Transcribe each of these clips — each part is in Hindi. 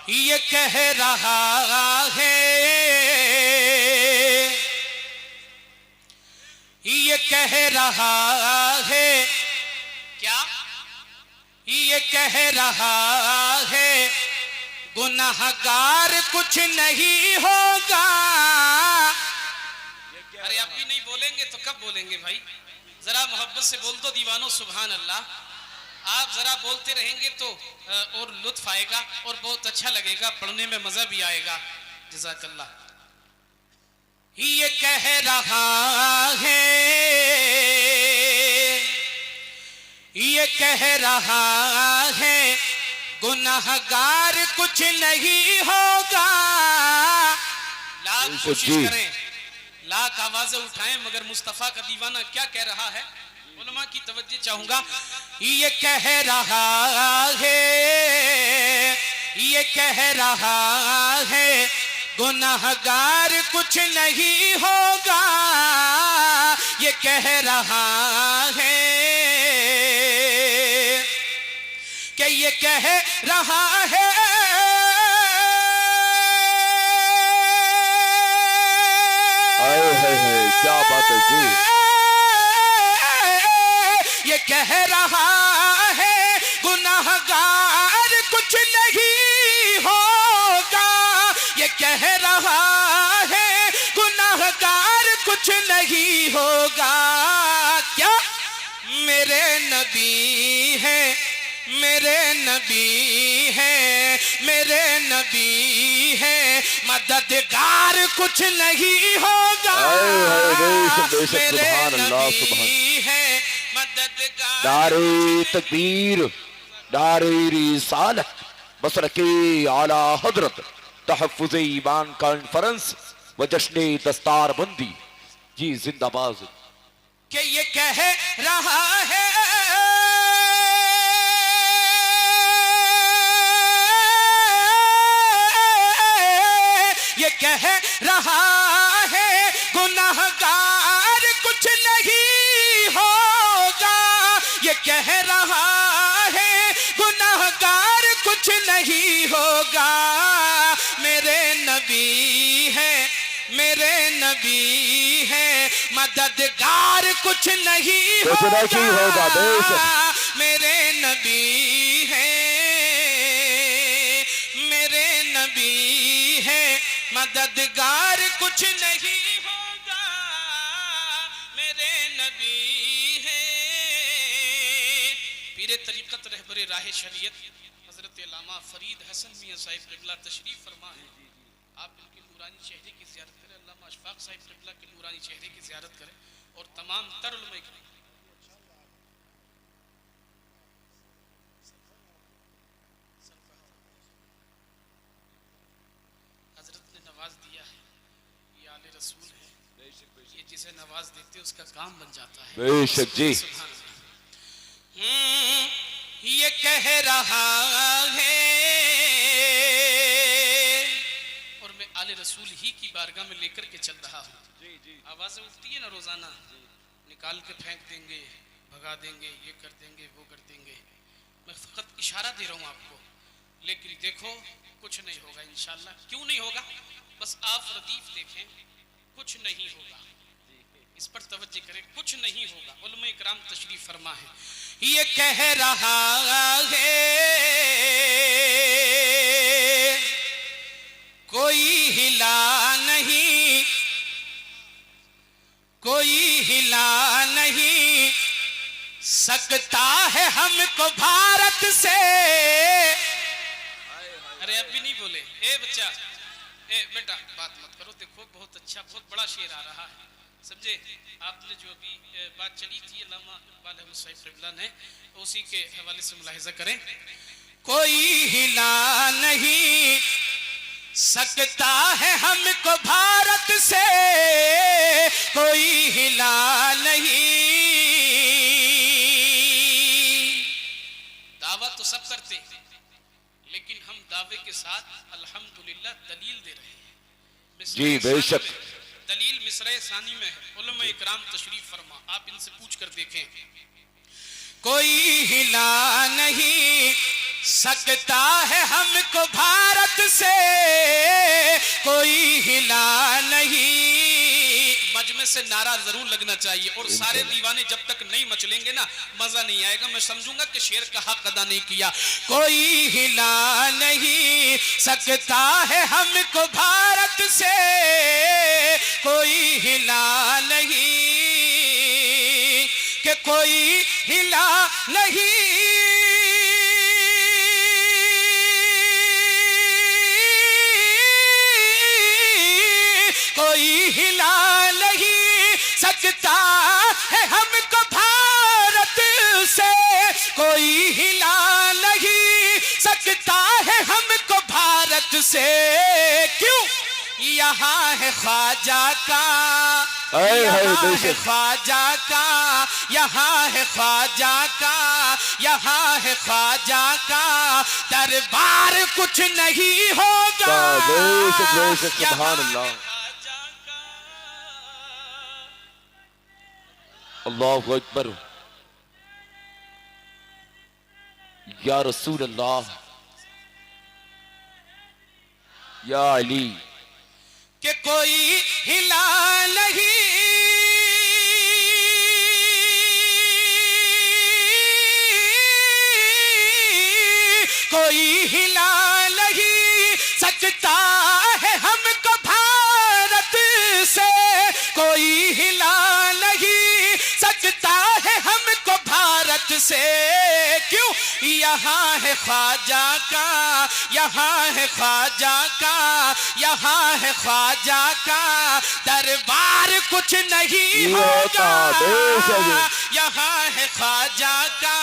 ये कह रहा है, ये कह रहा है, क्या ये कह रहा है गुनाहगार कुछ नहीं होगा। अरे अब भी नहीं बोलेंगे तो कब बोलेंगे भाई? जरा मोहब्बत से बोल दो दीवानों सुभान अल्लाह। आप जरा बोलते रहेंगे तो और लुत्फ आएगा और बहुत अच्छा लगेगा, पढ़ने में मजा भी आएगा। जज़ाकल्लाह। ये कह रहा है, ये कह रहा है गुनाहगार कुछ नहीं होगा। लाख कोशिश करें, लाख आवाजें उठाएं, मगर मुस्तफा का दीवाना क्या कह रहा है? उलमा की तवज्जो चाहूंगा। ये कह रहा है, ये कह रहा है गुनाहगार कुछ नहीं होगा। ये कह रहा है कि ये कह रहा है, क्या बात है जी। ये कह रहा है गुनाहगार कुछ नहीं होगा। ये कह रहा है गुनाहगार कुछ नहीं होगा। क्या मेरे नबी है, मेरे नबी है, मेरे नबी है, मददगार कुछ नहीं होगा। मेरे नबी है मददगार। नारे तकबीर, नारे रिसालत, बसरके आला हजरत, तहफ्फुज़ ईमान कॉन्फ्रेंस व जश्न दस्तारबंदी जी जिंदाबाद। कि ये कह रहा है, ये कह रहा है गुनाहगार कुछ नहीं होगा। ये कह रहा है गुनाहगार कुछ नहीं होगा। मेरे नबी है, मेरे नबी है, मददगार कुछ नहीं होगा। मेरे नबी है, मेरे नबी है, मददगार कुछ नहीं होगा। मेरे नबी है। पीरे तरीक़त रहबरे राह शरीयत हजरत अल्लामा फरीद हसन मियां साहिब क़िबला तशरीफ फरमा है। आप इनके नूरानी चेहरे की ज़ियारत करें, अल्लामा अशफाक साहिब क़िबला के नूरानी चेहरे की ज़ियारत करें और तमाम तर उलमा इकराम। हजरत ने नवाज दिया है, ये आले रसूल है, ये जिसे नवाज देते उसका काम बन जाता है। बेशक जी। ये कह रहा है, और मैं आले रसूल ही की बारगाह में लेकर के चल रहा हूँ। आवाजें उठती है ना रोजाना, निकाल के फेंक देंगे, भगा देंगे, ये कर देंगे, वो कर देंगे। मैं फकत इशारा दे रहा हूँ आपको, लेकिन देखो कुछ नहीं होगा इंशाल्लाह। क्यों नहीं होगा? बस आप रदीफ देखें, कुछ नहीं होगा। इस पर तवज्जो करें, कुछ नहीं होगा। उलमा इकराम तशरीफ फरमा है। ये कह रहा है कोई हिला नहीं, कोई हिला नहीं सकता है हमको भारत से। अरे अब भी नहीं बोले। ए बच्चा, ए बेटा बात मत करो। देखो बहुत अच्छा, बहुत बड़ा शेर आ रहा है, समझे? आपने जो अभी बात चली थी अल्लामा इकबाल अहमद साहिब क़िबला ने, उसी के हवाले से मुलाहिज़ा करें। कोई हिला नहीं सकता है हमको भारत से, कोई हिला नहीं। दावा तो सब करते, लेकिन हम दावे के साथ अल्हम्दुलिल्लाह दलील दे रहे हैं। जी बेशक। दलील मिसरे सानी में है। उलमा इकराम तशरीफ फरमा, आप इनसे पूछ कर देखें। कोई हिला नहीं सकता है हमको भारत में से नारा जरूर लगना चाहिए। और सारे दीवाने जब तक नहीं मचलेंगे ना, मजा नहीं आएगा। मैं समझूंगा कि शेर का हक अदा नहीं किया। कोई हिला नहीं सकता है हमको भारत से, कोई हिला नहीं, कि कोई हिला नहीं, कोई हिला नहीं सकता है हमको भारत से, कोई हिला नहीं सकता है हमको भारत से। क्यों? यहाँ है ख्वाजा का, यहाँ है ख्वाजा का, यहाँ है ख्वाजा का, यहाँ है ख्वाजा का दरबार, कुछ नहीं होगा। सुभान अल्लाह, अल्लाहु अकबर, या रसूल अल्लाह, या अली। कि कोई हिला नहीं, कोई हिला नहीं सकता है हमको भारत से, कोई हिला नहीं सकता है हमको भारत से। क्यों? यहाँ है ख्वाजा का, यहाँ है ख्वाजा का, यहाँ है ख्वाजा का दरबार, कुछ नहीं होगा। यहाँ है ख्वाजा का,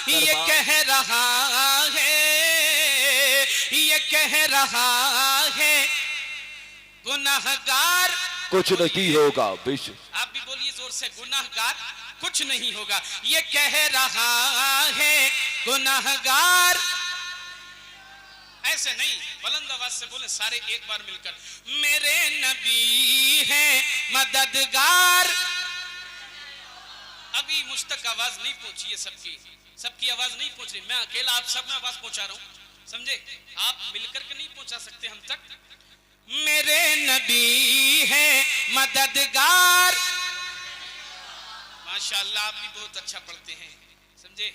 ये कह रहा है, ये कह रहा है गुनाहगार कुछ नहीं होगा। बेशक आप भी बोलिए जोर से, गुनाहगार कुछ नहीं होगा। ये कह रहा है गुनाहगार, ऐसे नहीं, बुलंद आवाज से बोले सारे एक बार मिलकर, मेरे नबी हैं मददगार। अभी मुझ तक आवाज नहीं पहुंची है, सबकी आवाज नहीं पहुंच रही। मैं अकेला आप सब में आवाज पहुंचा रहा हूं, समझे? आप मिलकर के नहीं पहुंचा सकते हम तक। मेरे नबी हैं मददगार, माशाअल्लाह आप भी बहुत अच्छा पढ़ते हैं, समझे?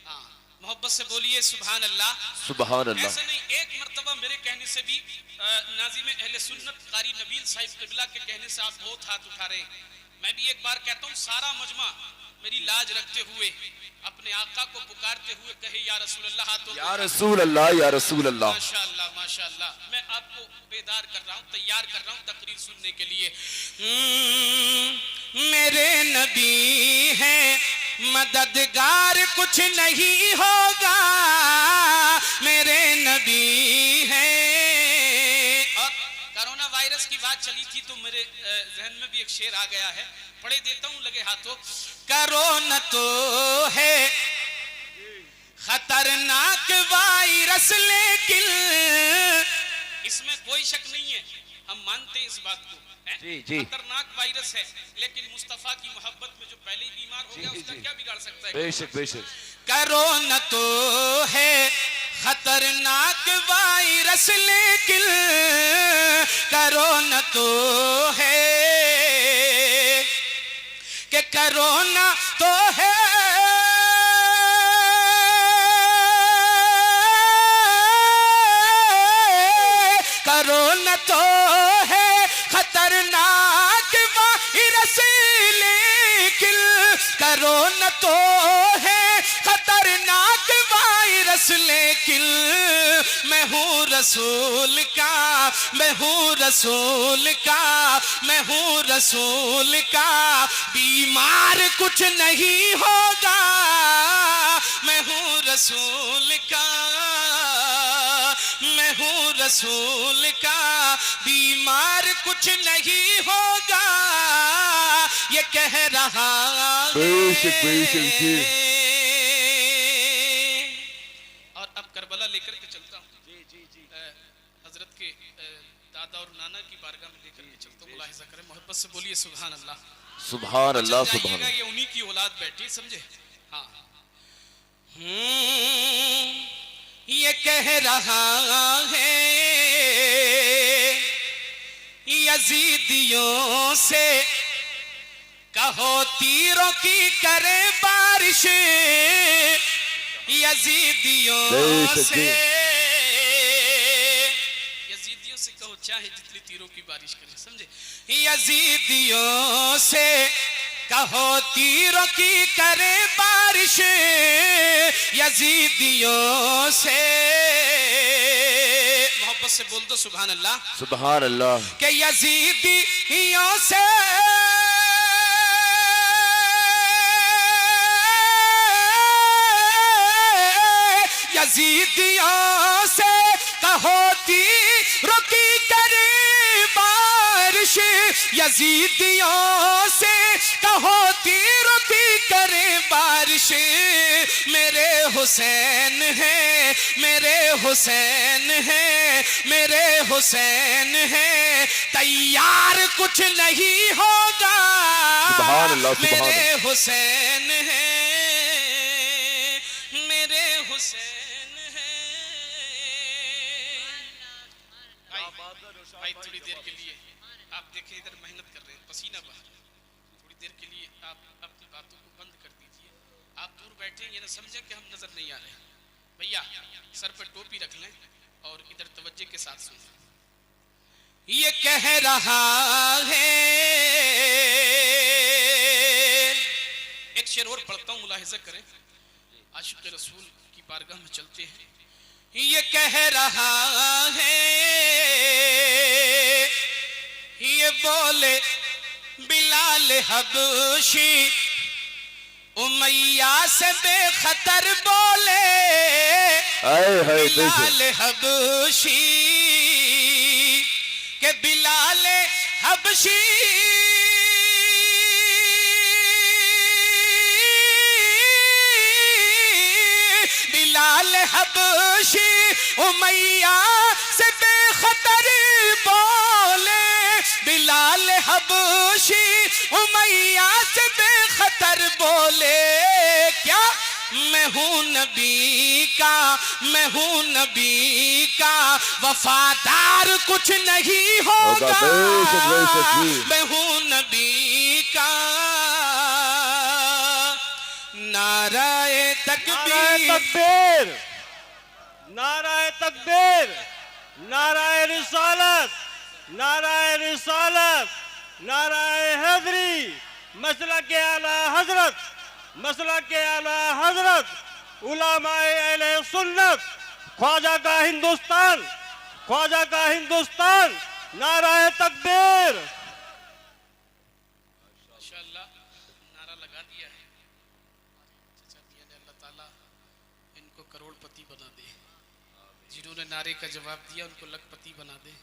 हाँ, मोहब्बत से बोलिए सुभान अल्लाह, सुभान अल्लाह। ऐसा नहीं, एक मर्तबा मेरे कहने से भी नाज़िम अहले सुन्नत कारी नबील साहिब क़िबला के कहने से आप बहुत हाथ उठा रहे हैं। मैं भी एक बार कहता हूँ, सारा मजमा मेरी लाज रखते हुए अपने आका को पुकारते हुए कहे या रसूल अल्लाह, हाथों या रसूल अल्लाह, या रसूल अल्लाह। माशाअल्लाह माशाअल्लाह। मैं आपको बेदार कर रहा हूँ, तैयार कर रहा हूँ तकरीर सुनने के लिए। मेरे नबी हैं मददगार, कुछ नहीं होगा, मेरे नबी हैं। और कोरोना वायरस की बात चली थी तो मेरे जहन में भी एक शेर आ गया है, पढ़े देता हूं लगे हाथों। कोरोना तो है खतरनाक वायरस, लेकिन इसमें कोई शक नहीं है, हम मानते हैं इस बात को, जी जी, खतरनाक वायरस है, लेकिन मुस्तफा की मोहब्बत में जो पहले ही बीमार हो गया उसका क्या बिगाड़ सकता है? बेशक बेशक। कोरोना तो है खतरनाक वायरस, लेकिन कोरोना तो है, कि कोरोना तो है, कोरोना तो है खतरनाक वायरस, लेकिन कोरोना तो है खतरनाक वायरस, लेकिन मैं हूँ रसूल का, मैं हूँ रसूल का, मैं हूँ रसूल का, बीमार कुछ नहीं होगा, मैं हूँ रसूल का, मैं हूँ रसूल का, बीमार कुछ नहीं होगा, ये कह रहा है। और अब करबला लेकर के चलता हूँ, हजरत के दादा और नाना की बारगाह में लेकर के चलता हूँ। मुलाहिजा करें, मोहब्बत से बोलिए सुभान अल्लाह, सुभान अल्लाह, सुभान अल्लाह। ये उन्हीं की औलाद बैठी, समझे? हाँ, ये कह रहा है, यजीदियों से कहो तीरों की करे बारिश, यजीदियों से, यजीदियों से कहो चाहे जितनी तीरों की बारिश करे, समझे। यजीदियों से कहो तीरों की करे बारिश, यजीदियों से, मोहब्बत से बोल दो सुभान अल्लाह, सुभान अल्लाह। के यजीदियों से यजीदियों से कहो तीरों की करे बारिश, यजीदियों से कहो तीरों की करे बारिश। मेरे हुसैन है, मेरे हुसैन है, मेरे हुसैन है, तैयार कुछ नहीं होगा। सुभान अल्लाह, सुभान मेरे अल्लाह। हुसैन है, मेरे हुसैन है। भाई थोड़ी देर के लिए आप देखें, इधर मेहनत कर रहे हैं, पसीना बहा रहा है, थोड़ी देर के लिए आप अपनी बातों को बंद कर दीजिए। आप दूर बैठे ये ना समझे कि हम नजर नहीं आ रहे। भैया सर पर टोपी रख लें और इधर तवज्जो के साथ सुनें। ये कह रहा है, एक शेर और पढ़ता हूं, मुलाहिजा करें, आशिक रसूल की बारगाह में चलते हैं। ये कह रहा है, ये बोले बिलाल हबशी, उमैया से बेखतर बोले, बिलाल हबशी के बिलाल हबशी, बिलाल हबशी उमैया से बेखतर बोले, बिलाल हबशी उमैया से बेखतर बोले। क्या मैं हूँ नबी का, मैं हूँ नबी का वफादार कुछ नहीं होगा, मैं हूँ नबी का। नाराए तकबीर, नाराए तकबीर, नाराए रिसालत, नाराए रिसालत, नाराए हैदरी, मसला के आला हजरत, मसला के आला हजरत, उलमाए अहले सुन्नत, ख्वाजा का हिंदुस्तान, ख्वाजा का हिंदुस्तान, नाराए तकबीर। माशाअल्लाह नारा लगा दिया है। अल्लाह ताला इनको करोड़पति बना दे, जिन्होंने नारे का जवाब दिया उनको लखपति बना दे,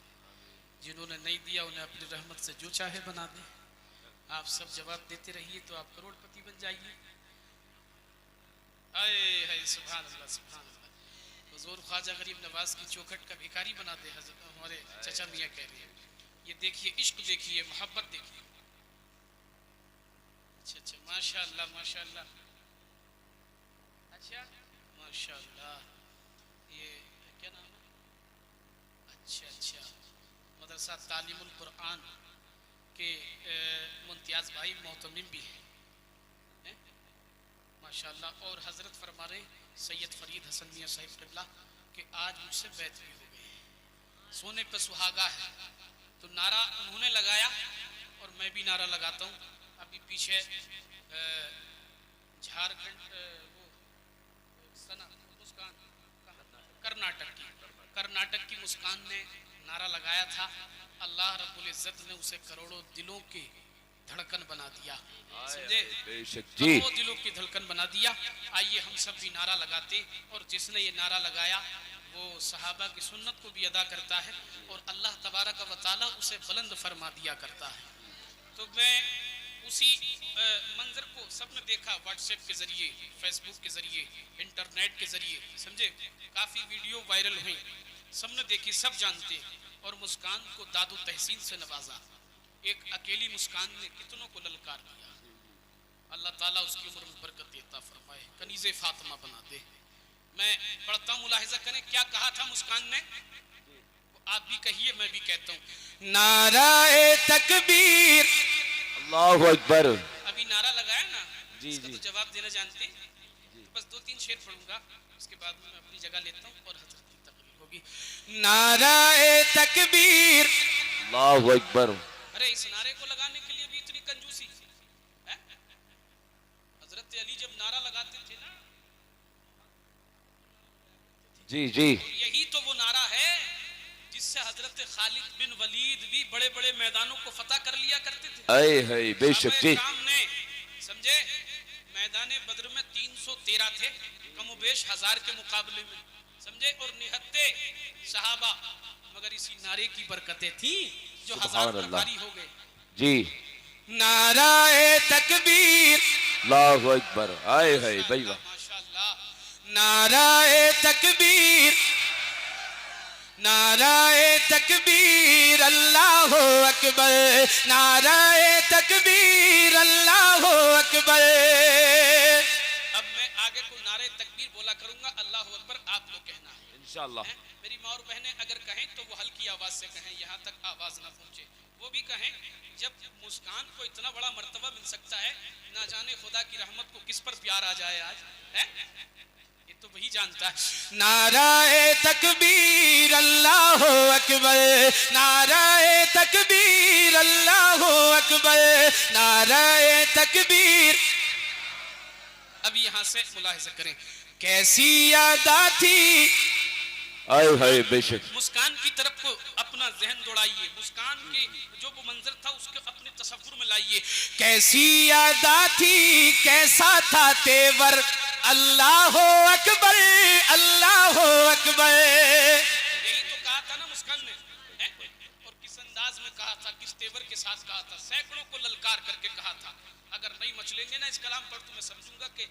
जिन्होंने नहीं दिया उन्हें अपनी रहमत से जो चाहे बना दे। आप सब जवाब देते रहिए तो आप करोड़पति बन जाइए। आए है सुभान अल्लाह, सुभान अल्लाह। हुजूर ख्वाजा गरीब नवाज की चौखट का भिखारी बना दे, हमारे चचा मियाँ कह रहे हैं। ये देखिए इश्क देखिए, मोहब्बत देखिए। अच्छा अच्छा, माशाअल्लाह माशाअल्लाह, अच्छा माशाअल्लाह। ये क्या नाम है? अच्छा अच्छा, मदरसा तालीमुल कुरान के मुमताज भाई मोहतमिम भी हैं माशाअल्लाह। और हजरत फरमा रहे सैयद फरीद हसन मियाँ साहिब क़िबला के आज मुझसे बैत भी हो गई, सोने पे सुहागा है। तो नारा उन्होंने लगाया और मैं भी नारा लगाता हूँ। अभी पीछे झारखंड मुस्कान कर्नाटक की मुस्कान ने नारा लगाया था। अल्लाह रब्बुल इज्जत ने उसे करोड़ों दिलों की धड़कन बना दिया, समझे, करोड़ों दिलों की धड़कन बना दिया। आइए हम सब भी नारा लगाते, और जिसने ये नारा लगाया वो सहाबा की सुन्नत को भी अदा करता है और अल्लाह तबारक व तआला उसे बुलंद फरमा दिया करता है। तो मैं उसी मंजर को सबने देखा, व्हाट्सएप के जरिए, फेसबुक के जरिए, इंटरनेट के जरिए, समझे, काफ़ी वीडियो वायरल हुई, सबने देखी, सब जानते। और मुस्कान को दादो तहसीन से नवाजा, एक अकेली मुस्कान ने कितनों को ललकार दिया। अल्लाह ताला उसकी उम्र में बरकत देता फरमाए, कनीज़े फातिमा बना दे। मैं पढ़ता हूँ, मुलाहिजा करें क्या कहा था मुस्कान ने। वो आप भी कहिए, मैं भी कहता हूँ, नाराए तकबीर। अल्लाहु अकबर। अभी नारा लगाया ना, जी, इसका जी। तो जवाब देना जानते हैं। बस 2-3 शेर पढ़ूंगा, उसके बाद मैं अपनी जगह लेता हूँ और हजरत की तकरीर होगी। नाराए तकबीर। अल्लाहु अकबर। अरे इस नारे को लगाने के लिए भी इतनी कंजूसी है? हजरत अली जब नारा लगाते थे ना, जी जी। यही तो वो नारा है जिससे हजरत खालिद बिन वलीद भी बड़े बड़े मैदानों को फतह कर लिया करते थे। आए हाय बेशक जी। ने समझे, मैदान बद्र में 313 थे, कमोबेश 1000 के मुकाबले में, समझे, और निहत्ते सहाबा, मगर इसी नारे की बरकतें थी जो 1000 पर भारी हो गए। जी। नाराए तकबीर। अल्लाहु अकबर। आए हाय भाई वाह। माशाअल्लाह। नाराए तकबीर, नाराए तकबीर, अल्लाहु अकबर, नाराए तकबीर, अल्लाहु अकबर। अब मैं आगे को नारे तकबीर बोला करूंगा, अल्लाहु अकबर आप लोग कहना है इंशाअल्लाह। मेरी माँ और बहनें अगर कहें तो वो हल्की आवाज से कहें, यहाँ तक आवाज ना पहुंचे। वो भी कहें, जब मुस्कान को इतना बड़ा मर्तबा मिल सकता है, ना जाने खुदा की रहमत को किस पर प्यार आ जाए आज है, ये तो वही जानता है। नाराए तकबीर, अल्लाहु अकबर, नाराए तकबीर, अल्लाहु अकबर, नाराए तकबीर। अब यहाँ से मुलाहिजा करें, कैसी यादा थी। आए हाय बेशक। मुस्कान की तरफ को अपना जहन दौड़ाइए, मुस्कान के जो वो मंजर था उसके अपने तसव्वुर में लाइए। कैसी यादा थी, कैसा था तेवर, अल्लाहु अकबर, अल्लाहु अकबर। यही तो कहा था ना मुस्कान ने, है? और किस अंदाज में कहा था, किस तेवर के साथ कहा था, सैकड़ों को ललकार करके कहा था। अगर नहीं मचलेंगे ना इस कलाम पर तो मैं समझूंगा कि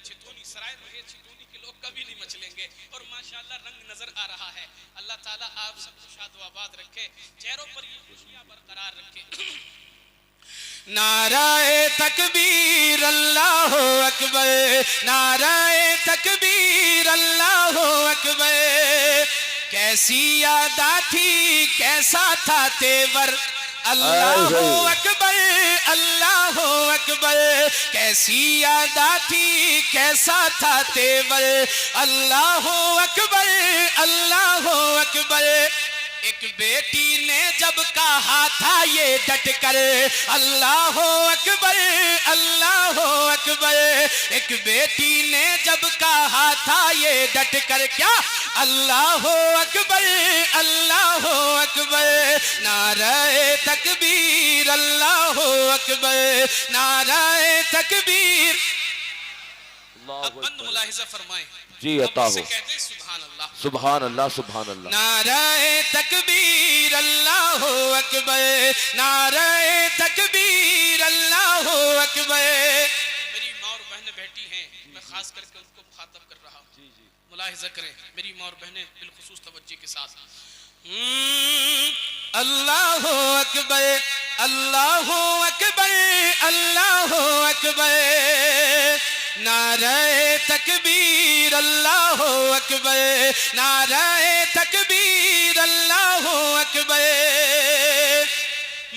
छितौनी सराय में छितौनी के लोग कभी नहीं मचलेंगे। और माशाअल्लाह रंग नजर आ रहा है। अल्लाह ताला आप सबको शाद व आबाद रखे, चेहरों पर ये खुशियां बरकरार रखे। नाराए तकबीर, अल्लाहु अकबर, नाराए तकबीर, अल्लाहु अकबर। कैसी यादा थी, कैसा था तेवर, अल्लाहु अकबर, अल्लाहु अकबर। कैसी यादा थी, कैसा था तेवर, अल्लाहु अकबर, अल्लाहु अकबर। एक बेटी ने जब कहा था ये डट कर, अल्लाहु अकबर, अल्लाहु अकबर। एक बेटी ने जब कहा था ये डट कर, क्या, अल्लाहु अकबर, अल्लाहु अकबर। नाराए तकबीर, अल्लाहु अकबर, नाराए तकबीर। अब बंद मुलाहिजा फरमाएं जी अता हो। कहते सुभान अल्लाह, सुभान अल्लाह, सुभान अल्लाह। नाराए तकबीर, अल्लाहु अकबर, नाराए तकबीर, अल्लाहु अकबर। मेरी माँ और बहनें बैठी हैं, मैं खास करके उनको मुखातब कर रहा हूँ। मुलाहिजा करें मेरी माँ और बहनें बिलखुसूस तवज्जो के साथ। अल्लाहु अकबर, अल्लाहु अकबर, अल्लाहु अकबर। नाराए तकबीर, अल्लाहु अकबर, नाराए तकबीर, अल्लाहु अकबर।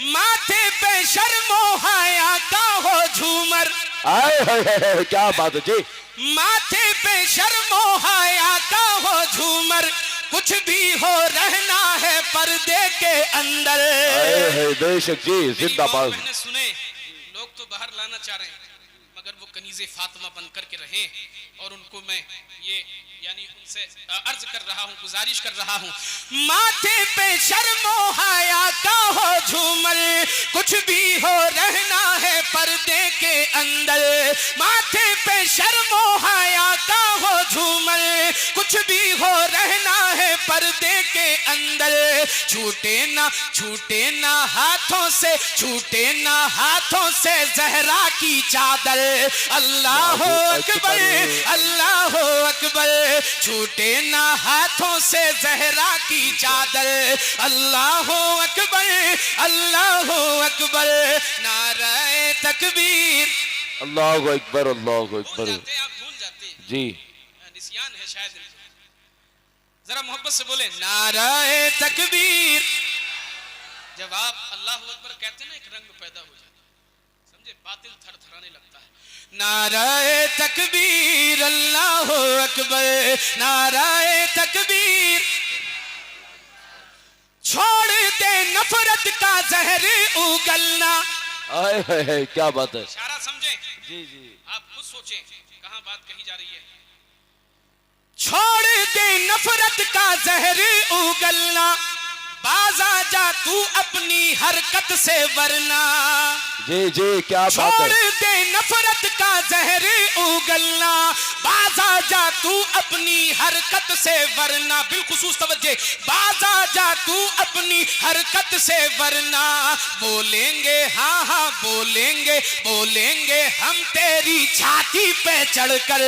माथे पे शर्मो हया का हो झूमर, आए हाय क्या बात है जी। माथे पे शर्मो हया का हो झूमर, कुछ भी हो रहना है पर्दे के अंदर। आए हाय बेशक जी, जिंदाबाद। मैंने सुने लोग तो बाहर लाना चाह रहे हैं, मगर वो कनीज़े फातिमा बन करके रहे। और उनको मैं ये यानी उनसे अर्ज कर रहा हूँ, गुजारिश कर रहा हूँ, माथे पे शर्मो हया का हो झूमर, कुछ भी हो रहना है पर्दे के अंदर। माथे पे शर्मो हया का हो झूमर, कुछ भी हो रहना है पर्दे के अंदर। छूटे ना हाथों से, छूटे ना हाथों से जहरा की चादर, अल्लाहु अकबर, अल्लाहु अकबर। छूटे ना हाथों से जहरा की चादर, अल्लाहु अकबर, अल्लाहु अकबर। नाराए तकबीर, अल्लाहु अकबर, अल्लाहु अकबर। आप भूल जाते हैं जी निसियान है शायद। जरा मोहब्बत से बोले नाराए तकबीर। जब आप अल्लाह अकबर कहते हैं ना एक रंग पैदा हो जाता है, समझे, बातिल थरथराने लगता है। नाराए तकबीर अल्लाह अकबर, नाराए तकबीर। छोड़ दे नफरत का जहर उगलना। आए है क्या बात है। इशारा समझे, जी जी। आप खुद सोचें कहां बात कही जा रही है। छोड़ दे नफरत का जहर उगलना, बाजा जा तू अपनी हरकत से वरना। जी जी क्या बात है। छोड़ दे नफरत का जहर उगलना, बाजा जा तू अपनी हरकत से वरना। बिलखुसूस तवज्जे, बाजा जा तू अपनी हरकत से वरना। बोलेंगे हाँ हाँ बोलेंगे, बोलेंगे हम तेरी छाती पे चढ़कर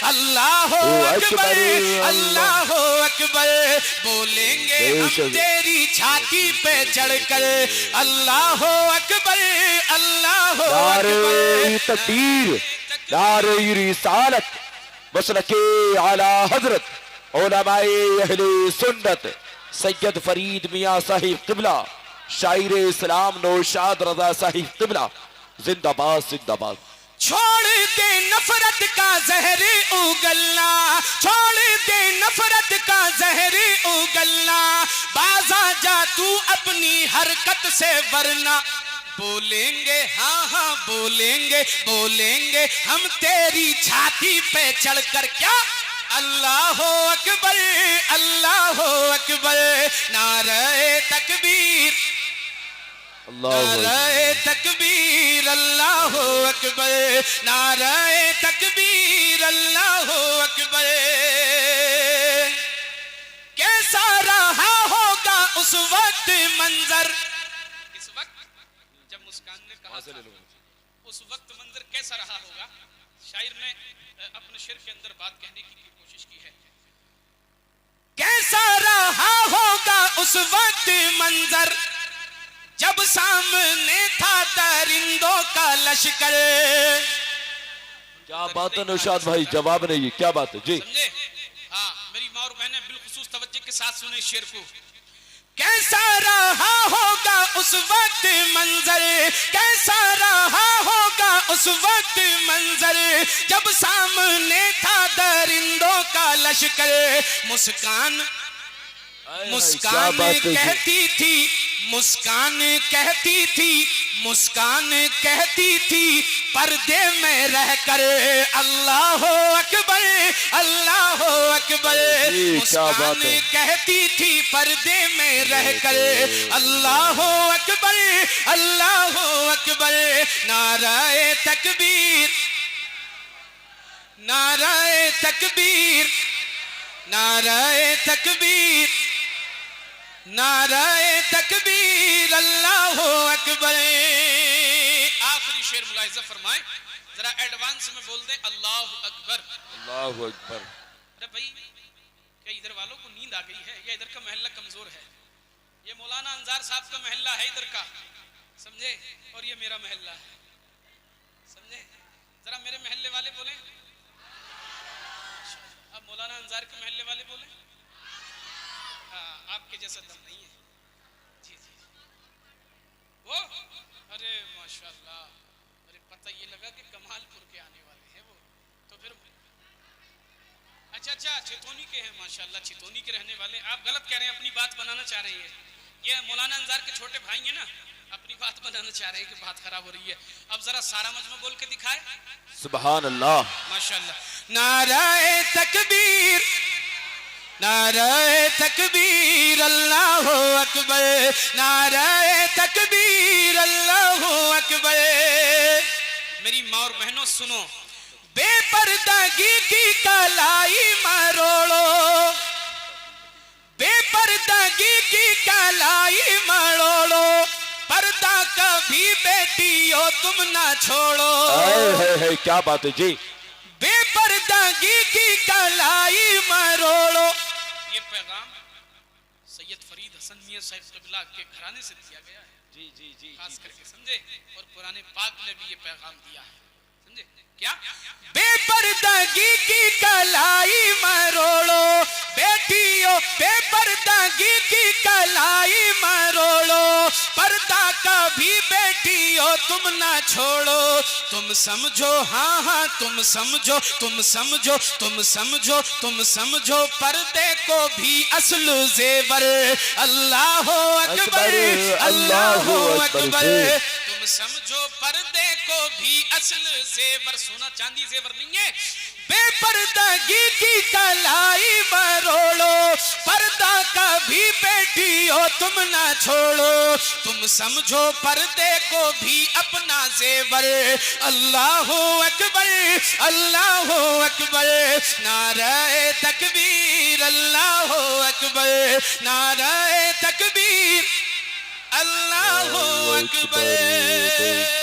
अल्लाह अकबर अल्लाह अकबर। बोलेंगे हम तेरी छाती पे चढ़कर अल्लाह अकबर अल्लाह नारे तकबीर, नारे रिसालत, मसलके आला हजरत उलमाए अहले सुन्नत सैयद फरीद मियां साहिब किबला, शायर इस्लाम नौशाद रजा साहिब किबला, जिंदाबाद जिंदाबाद। छोड़ दे नफरत का जहर उगलना, छोड़ दे नफरत का जहर उगलना, बाजा जा तू अपनी हरकत से वरना। बोलेंगे हाँ हाँ बोलेंगे, बोलेंगे हम तेरी छाती पे चढ़कर क्या अल्लाह अकबर अल्लाह अकबर। नारे तकबीर नारे तकबीर अल्लाह अकबर, नारे तकबीर अल्लाह अकबर। कैसा रहा होगा उस वक्त मंजर, इस वक्त जब मुस्कान ने कहा था, उस वक्त मंजर कैसा रहा होगा। शायर ने अपने शेर के अंदर बात कहने की कोशिश की है। कैसा रहा होगा उस वक्त मंजर, जब सामने था दरिंदों का लश्कर। क्या बात है नौशाद भाई, जवाब नहीं, क्या बात है जी। समझे? हाँ मेरी माँ और बहनें बिलखुसूस तवज्जो के साथ सुने शेर को। कैसा रहा होगा उस वक्त मंजर, कैसा रहा होगा उस वक्त मंजर, जब सामने था दरिंदों का लश्कर। मुस्कान मुस्कान कहती थी, मुस्कान कहती थी, मुस्कान कहती थी पर्दे में रहकर अल्लाह अकबर अल्लाह अकबर। मुस्कान कहती थी पर्दे में रहकर अल्लाह अकबर अल्लाह अकबर। नाराए तकबीर नाराए तकबीर नाराए तकबीर नाराए तकबीर अल्लाह अकबर। आखिरी शेर मुलाहिजा फरमाए, जरा एडवांस में बोल दे अल्लाह अकबर अल्लाह अकबर। अरे भाई क्या इधर वालों को नींद आ गई है या इधर का महल्ला कमजोर है। ये मौलाना अंजार साहब का महल्ला है इधर का, समझे, और ये मेरा महल्ला है, समझे। जरा मेरे महल्ले वाले बोले, अब मौलाना अंजार के महल्ले वाले बोले। हाँ आपके जैसा दम नहीं है। जी जी वो अरे माशाल्लाह, अरे पता ये लगा कि कमालपुर के आने वाले हैं वो, तो फिर अच्छा चितौनी के हैं माशाल्लाह, चितौनी के रहने वाले। आप गलत कह रहे हैं, अपनी बात बनाना चाह रहे हैं। ये मौलाना अंजार के छोटे भाई हैं ना, अपनी बात बनाना चाह रहे हैं कि बात खराब हो रही है। अब जरा सारा मजमा बोल के दिखाए। सुभान अल्लाह माशाल्लाह। नाराए तकबीर नाराए तकबीर अल्लाह अकबर, नाराए तकबीर अल्लाह अकबर। मेरी माँ और बहनों सुनो, बेपर्दगी की कलाई मरोड़ो, बेपर्दगी की कलाई मरोड़ो, पर्दा कभी बेटियों तुम ना छोड़ो। है क्या बात है जी। बेपर्दगी की कलाई मरोड़ो। ये पैगाम सैयद फरीद हसन मियां साहिब क़िबला के घराने से दिया गया है। जी जी जी खास करके समझे, और कुरान पाक ने भी ये पैगाम दिया है। क्या? बेपर्दगी की कलाई मरोड़ो बेटियों, बेपर्दगी की कलाई मरोड़ो, पर्दा कभी बेटियों तुम ना छोड़ो। तुम समझो, हाँ हाँ तुम समझो, तुम समझो, तुम समझो, तुम समझो पर्दे को भी असल जेवर। अल्लाह अकबर, अल्लाह अकबर। तुम समझो पर्दे को भी असल जेवर, सोना चांदी जेवर नहीं है। बेपर्दगी की कलाई मरोड़ो, पर्दा कभी बेटियों तुम ना छोड़ो। तुम समझो पर्दे को भी अपना जेवर। अल्लाह अकबर, अल्लाह अकबर, नारे तकबीर, अल्लाह अकबर, नारे तकबीर, अल्लाह अकबर।